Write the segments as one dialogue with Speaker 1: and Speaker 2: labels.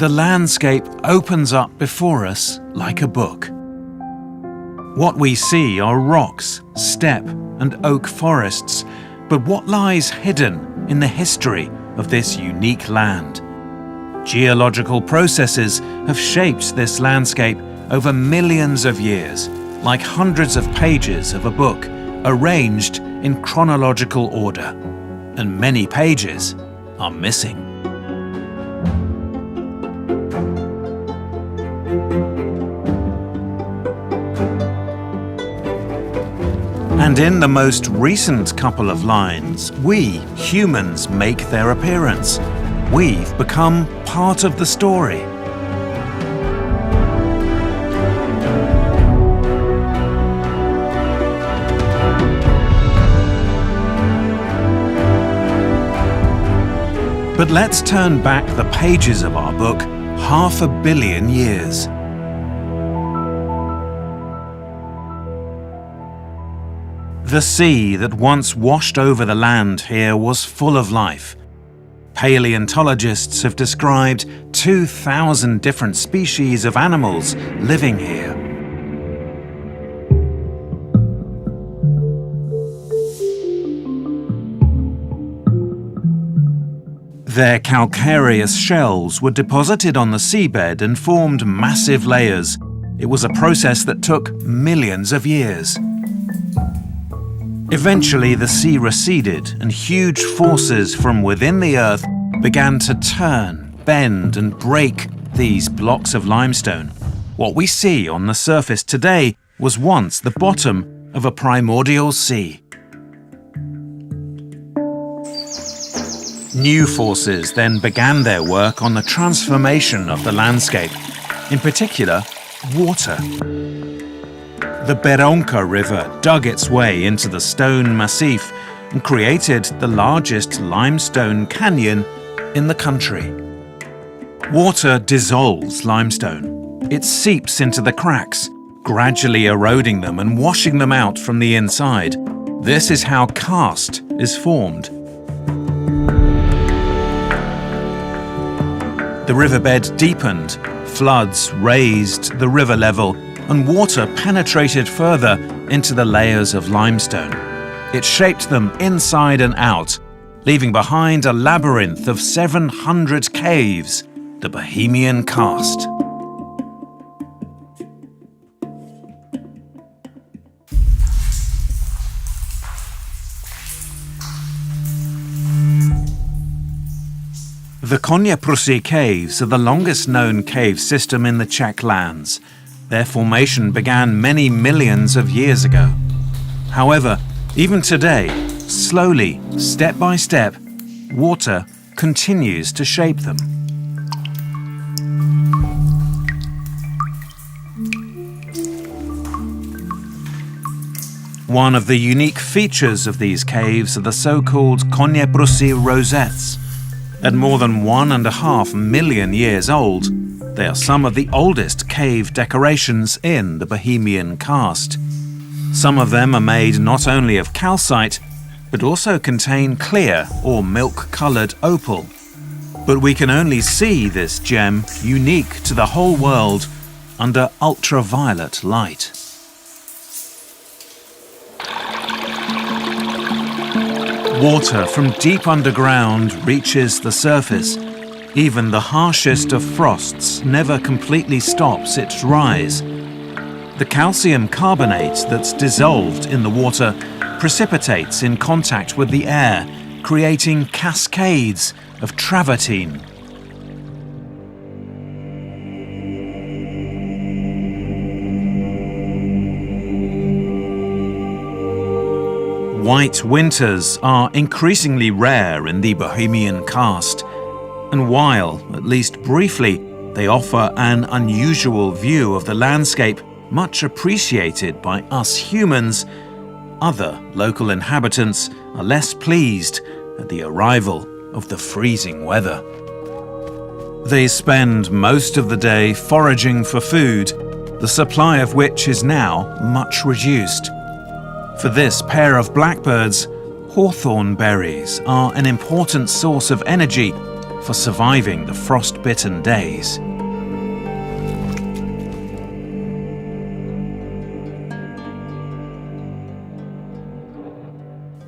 Speaker 1: the landscape opens up before us like a book. What we see are rocks, steppe and oak forests, but what lies hidden in the history of this unique land? Geological processes have shaped this landscape over millions of years, like hundreds of pages of a book, arranged in chronological order, and many pages are missing. And in the most recent couple of lines, we, humans, make their appearance. We've become part of the story. But let's turn back the pages of our book 500 million years. The sea that once washed over the land here was full of life. Paleontologists have described 2,000 different species of animals living here. Their calcareous shells were deposited on the seabed and formed massive layers. It was a process that took millions of years. Eventually, the sea receded and huge forces from within the earth began to turn, bend and break these blocks of limestone. What we see on the surface today was once the bottom of a primordial sea. New forces then began their work on the transformation of the landscape, in particular, water. The Beronca River dug its way into the stone massif and created the largest limestone canyon in the country. Water dissolves limestone. It seeps into the cracks, gradually eroding them and washing them out from the inside. This is how karst is formed. The riverbed deepened, floods raised the river level, and water penetrated further into the layers of limestone. It shaped them inside and out, leaving behind a labyrinth of 700 caves, the Bohemian karst. The Konyaprusy caves are the longest known cave system in the Czech lands. Their formation began many millions of years ago. However, even today, slowly, step by step, water continues to shape them. One of the unique features of these caves are the so-called Konyaprusy rosettes. At more than 1.5 million years old, they are some of the oldest cave decorations in the Bohemian karst. Some of them are made not only of calcite, but also contain clear or milk-coloured opal. But we can only see this gem, unique to the whole world, under ultraviolet light. Water from deep underground reaches the surface. Even the harshest of frosts never completely stops its rise. The calcium carbonate that's dissolved in the water precipitates in contact with the air, creating cascades of travertine. White winters are increasingly rare in the Bohemian karst, and while, at least briefly, they offer an unusual view of the landscape much appreciated by us humans, other local inhabitants are less pleased at the arrival of the freezing weather. They spend most of the day foraging for food, the supply of which is now much reduced. For this pair of blackbirds, hawthorn berries are an important source of energy, for surviving the frost-bitten days.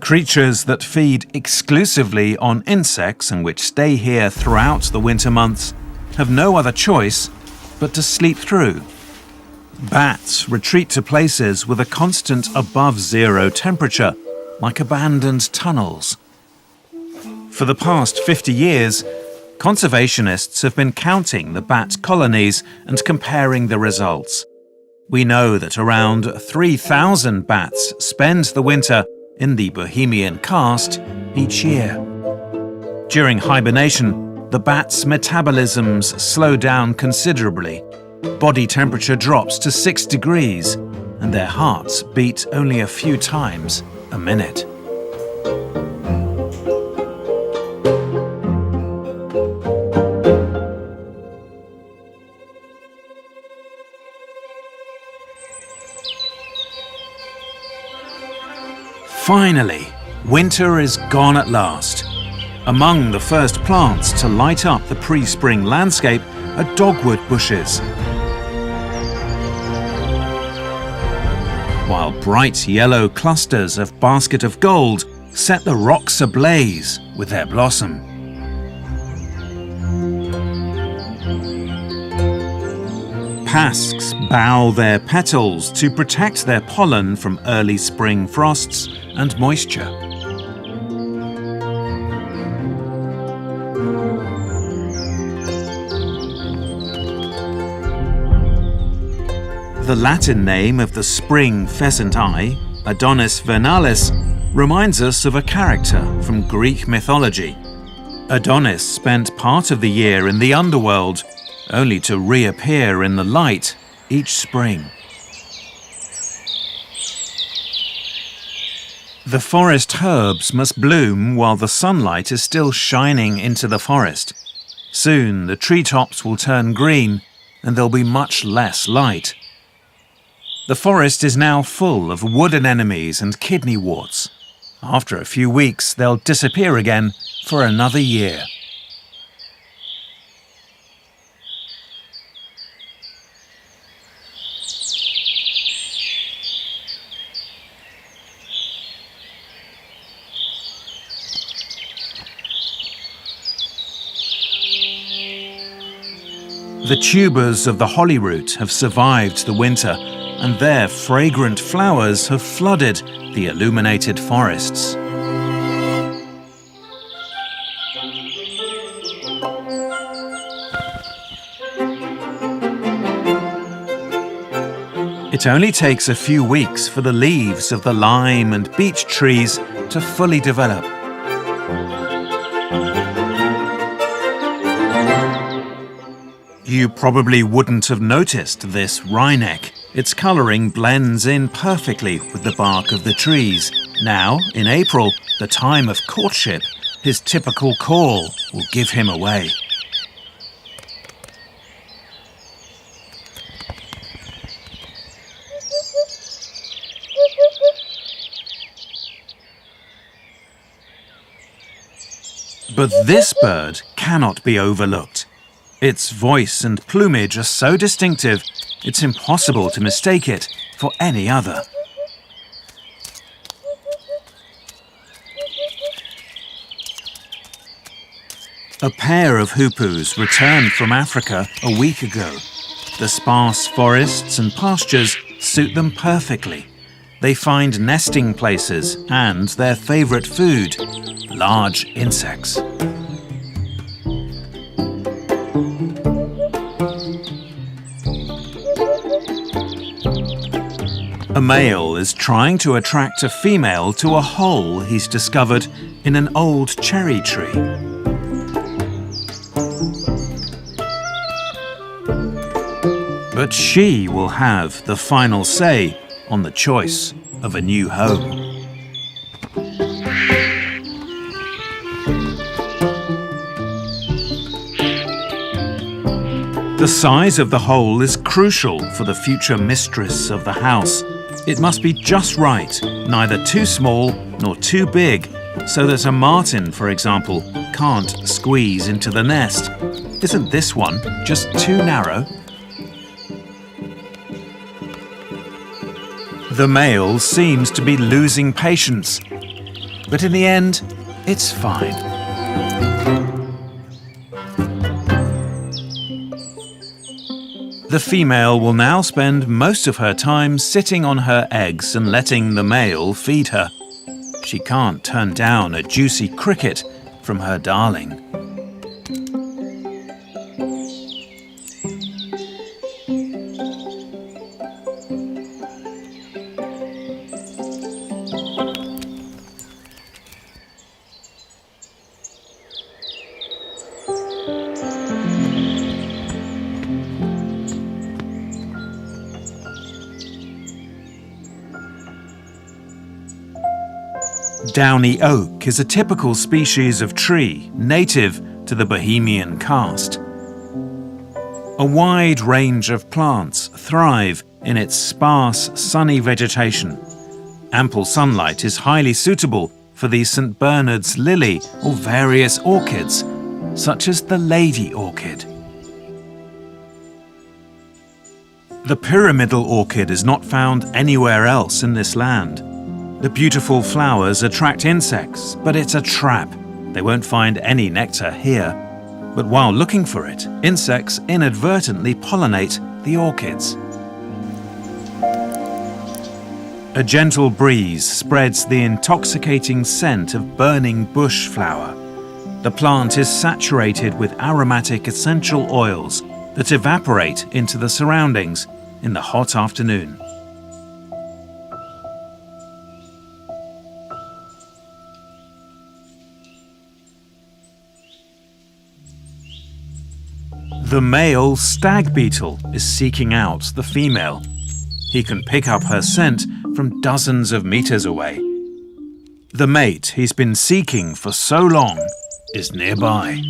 Speaker 1: Creatures that feed exclusively on insects and which stay here throughout the winter months have no other choice but to sleep through. Bats retreat to places with a constant above-zero temperature, like abandoned tunnels. For the past 50 years, conservationists have been counting the bat colonies and comparing the results. We know that around 3,000 bats spend the winter in the Bohemian karst each year. During hibernation, the bats' metabolisms slow down considerably. Body temperature drops to 6 degrees, and their hearts beat only a few times a minute. Finally, winter is gone at last. Among the first plants to light up the pre-spring landscape are dogwood bushes. While bright yellow clusters of basket of gold set the rocks ablaze with their blossom. Pasks bow their petals to protect their pollen from early spring frosts and moisture. The Latin name of the spring pheasant eye, Adonis vernalis, reminds us of a character from Greek mythology. Adonis spent part of the year in the underworld, only to reappear in the light each spring. The forest herbs must bloom while the sunlight is still shining into the forest. Soon the treetops will turn green and there'll be much less light. The forest is now full of wood anemones and kidney worts. After a few weeks, they'll disappear again for another year. The tubers of the hollyroot have survived the winter, and their fragrant flowers have flooded the illuminated forests. It only takes a few weeks for the leaves of the lime and beech trees to fully develop. You probably wouldn't have noticed this wryneck. Its colouring blends in perfectly with the bark of the trees. Now, in April, the time of courtship, his typical call will give him away. But this bird cannot be overlooked. Its voice and plumage are so distinctive, it's impossible to mistake it for any other. A pair of hoopoes returned from Africa a week ago. The sparse forests and pastures suit them perfectly. They find nesting places and their favourite food, large insects. A male is trying to attract a female to a hole he's discovered in an old cherry tree. But she will have the final say on the choice of a new home. The size of the hole is crucial for the future mistress of the house. It must be just right, neither too small nor too big so that a martin, for example, can't squeeze into the nest. Isn't this one just too narrow? The male seems to be losing patience, but in the end, it's fine. The female will now spend most of her time sitting on her eggs and letting the male feed her. She can't turn down a juicy cricket from her darling. Downy oak is a typical species of tree native to the Bohemian karst. A wide range of plants thrive in its sparse, sunny vegetation. Ample sunlight is highly suitable for the St. Bernard's lily or various orchids, such as the lady orchid. The pyramidal orchid is not found anywhere else in this land. The beautiful flowers attract insects, but it's a trap. They won't find any nectar here. But while looking for it, insects inadvertently pollinate the orchids. A gentle breeze spreads the intoxicating scent of burning bush flower. The plant is saturated with aromatic essential oils that evaporate into the surroundings in the hot afternoon. The male stag beetle is seeking out the female. He can pick up her scent from dozens of meters away. The mate he's been seeking for so long is nearby.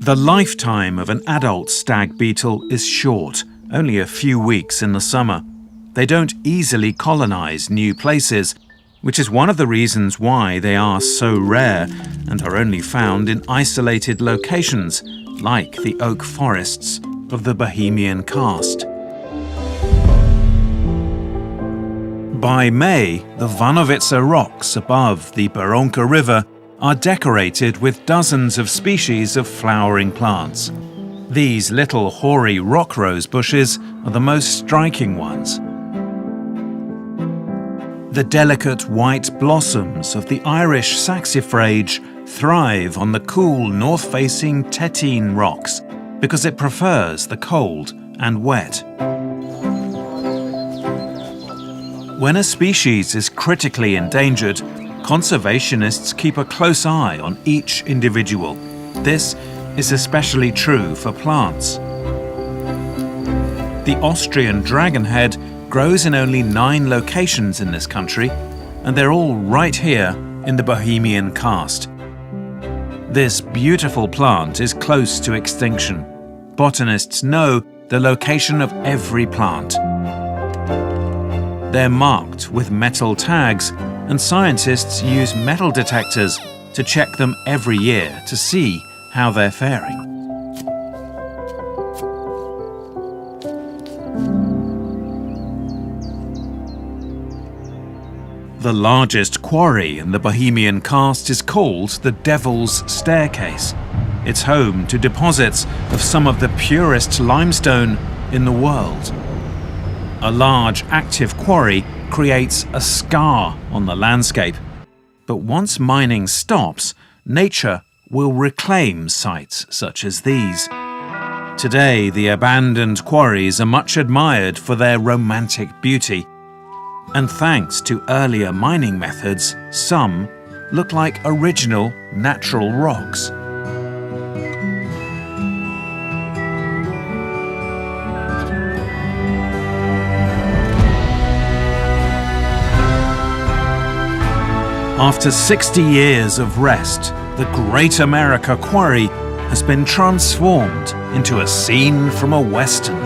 Speaker 1: The lifetime of an adult stag beetle is short, only a few weeks in the summer. They don't easily colonize new places, which is one of the reasons why they are so rare and are only found in isolated locations, like the oak forests of the Bohemian karst. By May, the Vanovice rocks above the Berounka River are decorated with dozens of species of flowering plants. These little hoary rock rose bushes are the most striking ones. The delicate white blossoms of the Irish saxifrage thrive on the cool north-facing Tetine rocks because it prefers the cold and wet. When a species is critically endangered, conservationists keep a close eye on each individual. This is especially true for plants. The Austrian dragonhead grows in only 9 locations in this country, and they're all right here in the Bohemian karst. This beautiful plant is close to extinction. Botanists know the location of every plant. They're marked with metal tags, and scientists use metal detectors to check them every year to see how they're faring. The largest quarry in the Bohemian karst is called the Devil's Staircase. It's home to deposits of some of the purest limestone in the world. A large active quarry creates a scar on the landscape. But once mining stops, nature will reclaim sites such as these. Today, the abandoned quarries are much admired for their romantic beauty. And thanks to earlier mining methods, some look like original natural rocks. After 60 years of rest, the Great America Quarry has been transformed into a scene from a western.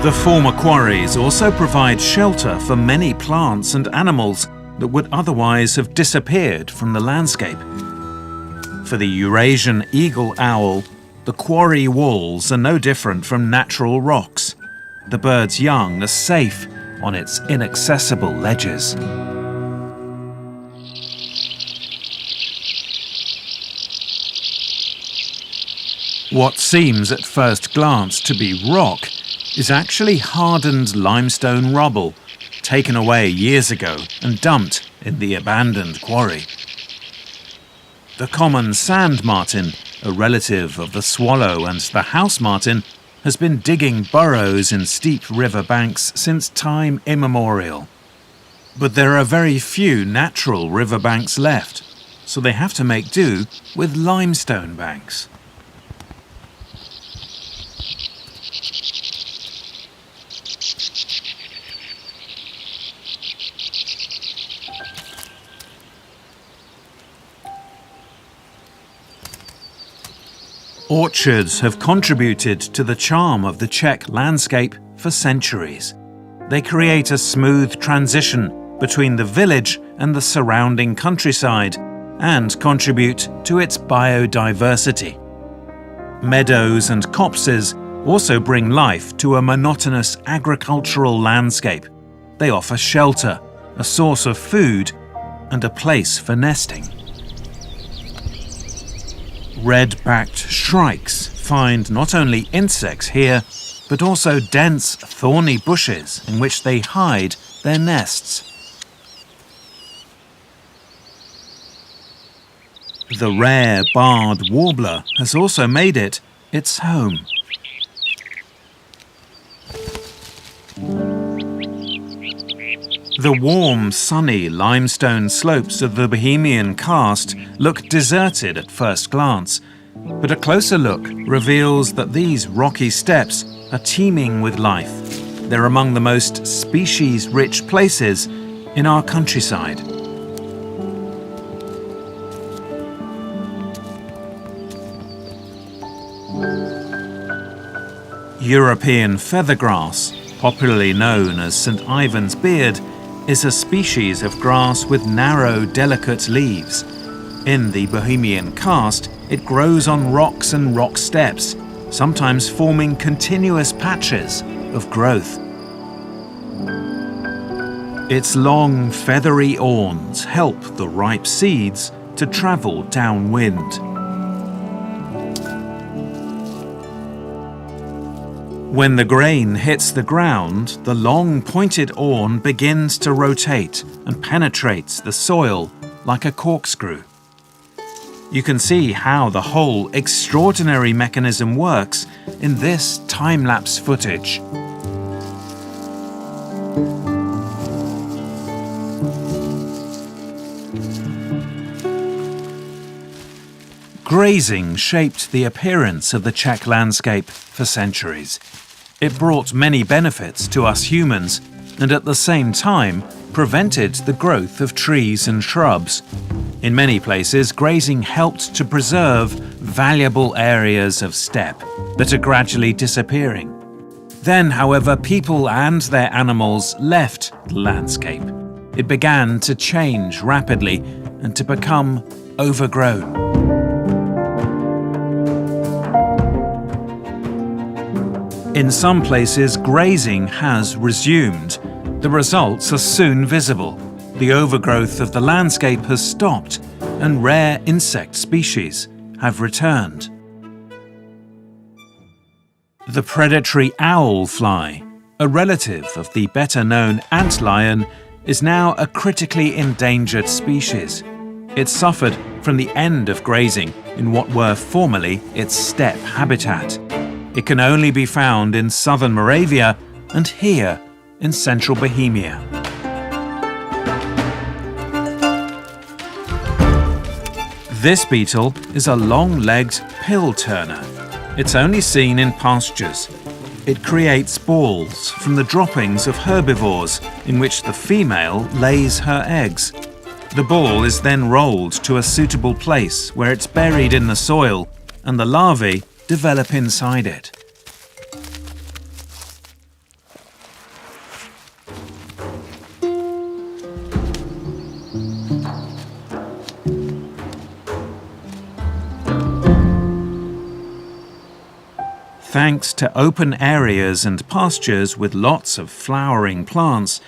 Speaker 1: The former quarries also provide shelter for many plants and animals that would otherwise have disappeared from the landscape. For the Eurasian eagle owl, the quarry walls are no different from natural rocks. The bird's young are safe on its inaccessible ledges. What seems at first glance to be rock is actually hardened limestone rubble, taken away years ago and dumped in the abandoned quarry. The common sand martin, a relative of the swallow and the house martin, has been digging burrows in steep river banks since time immemorial. But there are very few natural river banks left, so they have to make do with limestone banks. Orchards have contributed to the charm of the Czech landscape for centuries. They create a smooth transition between the village and the surrounding countryside and contribute to its biodiversity. Meadows and copses also bring life to a monotonous agricultural landscape. They offer shelter, a source of food, and a place for nesting. Red-backed shrikes find not only insects here, but also dense, thorny bushes in which they hide their nests. The rare barred warbler has also made it its home. The warm, sunny limestone slopes of the Bohemian karst look deserted at first glance, but a closer look reveals that these rocky steppes are teeming with life. They're among the most species-rich places in our countryside. European feathergrass, popularly known as St. Ivan's beard, is a species of grass with narrow, delicate leaves. In the Bohemian karst, it grows on rocks and rock steps, sometimes forming continuous patches of growth. Its long, feathery awns help the ripe seeds to travel downwind. When the grain hits the ground, the long pointed awn begins to rotate and penetrates the soil like a corkscrew. You can see how the whole extraordinary mechanism works in this time-lapse footage. Grazing shaped the appearance of the Czech landscape for centuries. It brought many benefits to us humans and at the same time prevented the growth of trees and shrubs. In many places, grazing helped to preserve valuable areas of steppe that are gradually disappearing. Then, however, people and their animals left the landscape. It began to change rapidly and to become overgrown. In some places, grazing has resumed. The results are soon visible. The overgrowth of the landscape has stopped, and rare insect species have returned. The predatory owl fly, a relative of the better-known antlion, is now a critically endangered species. It suffered from the end of grazing in what were formerly its steppe habitat. It can only be found in southern Moravia and here in central Bohemia. This beetle is a long-legged pill turner. It's only seen in pastures. It creates balls from the droppings of herbivores in which the female lays her eggs. The ball is then rolled to a suitable place where it's buried in the soil and the larvae develop inside it. Thanks to open areas and pastures with lots of flowering plants,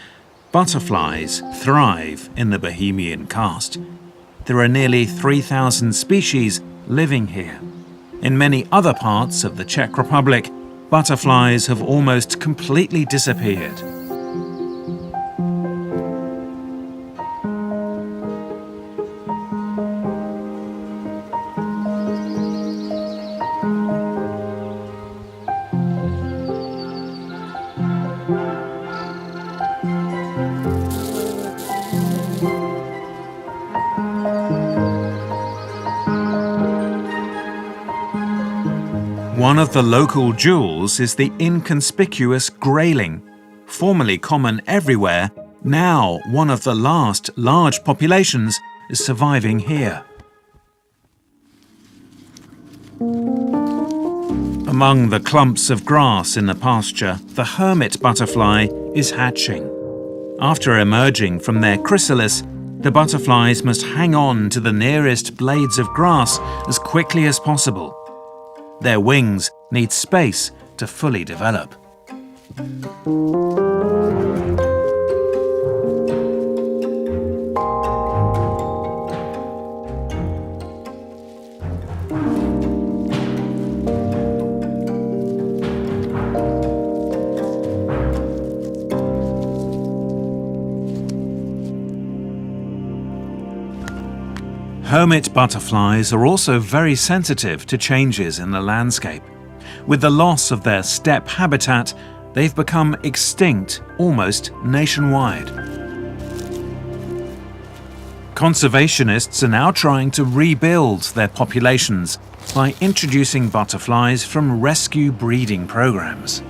Speaker 1: butterflies thrive in the Bohemian karst. There are nearly 3,000 species living here. In many other parts of the Czech Republic, butterflies have almost completely disappeared. One of the local jewels is the inconspicuous grayling, formerly common everywhere. Now one of the last large populations is surviving here. Among the clumps of grass in the pasture, the hermit butterfly is hatching. After emerging from their chrysalis, the butterflies must hang on to the nearest blades of grass as quickly as possible. Their wings need space to fully develop. Hermit butterflies are also very sensitive to changes in the landscape. With the loss of their steppe habitat, they've become extinct almost nationwide. Conservationists are now trying to rebuild their populations by introducing butterflies from rescue breeding programs.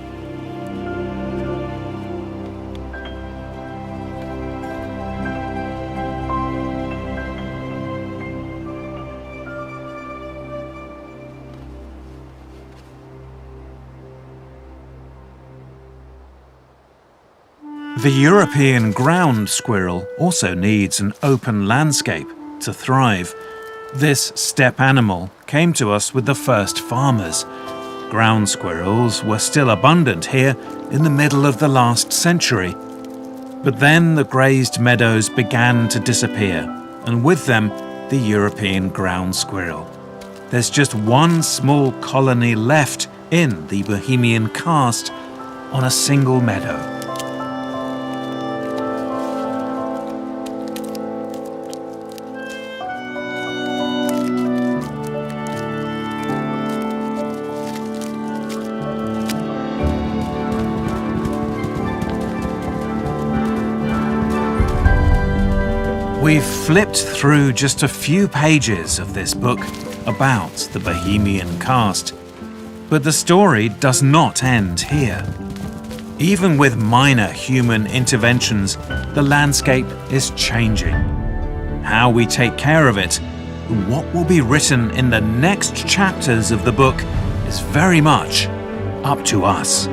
Speaker 1: The European ground squirrel also needs an open landscape to thrive. This steppe animal came to us with the first farmers. Ground squirrels were still abundant here in the middle of the last century. But then the grazed meadows began to disappear, and with them the European ground squirrel. There's just one small colony left in the Bohemian karst on a single meadow. We've flipped through just a few pages of this book about the Bohemian karst, but the story does not end here. Even with minor human interventions, the landscape is changing. How we take care of it, and what will be written in the next chapters of the book is very much up to us.